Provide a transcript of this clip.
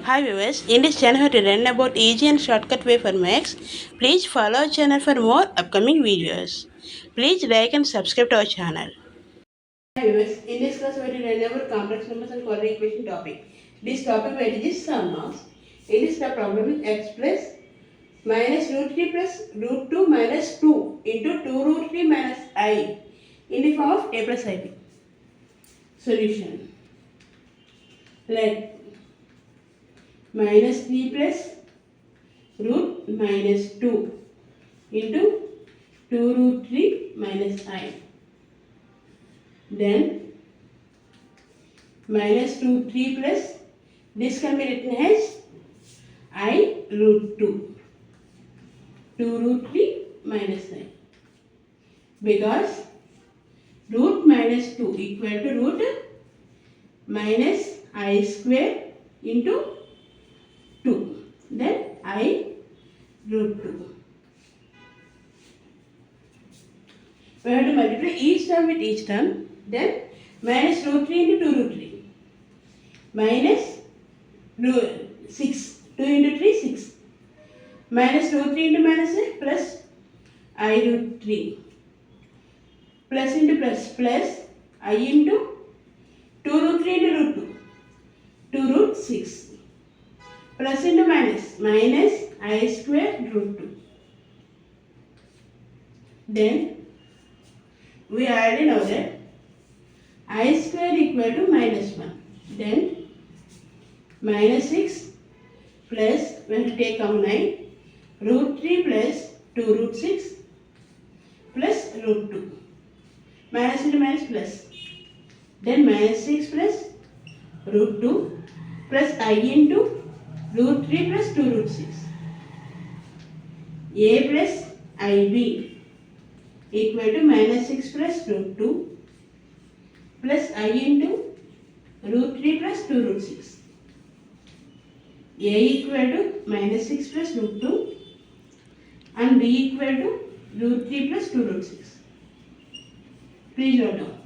Hi viewers, in this channel we learn about easy and shortcut way for maths. Please follow our channel for more upcoming videos. Please like and subscribe to our channel. Hi viewers, in this class we will learn about complex numbers and quadratic equation topic. This topic where it is sum marks. In this the problem is x plus minus root 3 plus root 2 minus 2 into 2 root 3 minus I in the form of a plus ib. Solution. Let minus 3 plus root minus 2 into 2 root 3 minus I. Then minus 2 3 plus, this can be written as I root 2. 2 root 3 minus I. Because root minus 2 equal to root minus I square into 2. Then I root 2. We have to multiply each term with each term. Then minus root 3 into 2 root 3. Minus 6. 2 into 3, 6. Minus root 3 into minus 8 plus I root 3. Plus into plus, plus I into 2 root 3 into root 2. 2 root 6. Plus into minus, minus I square root 2. Then we already know that I square equal to minus 1. Then minus 6 plus, we have to take common 9, root 3 plus 2 root 6 plus root 2. Minus into minus plus. Then minus 6 plus root 2 plus I into root 3 plus 2 root 6. A plus IB equal to minus 6 plus root 2 plus I into root 3 plus 2 root 6. A equal to minus 6 plus root 2 and B equal to root 3 plus 2 root 6. Please note down.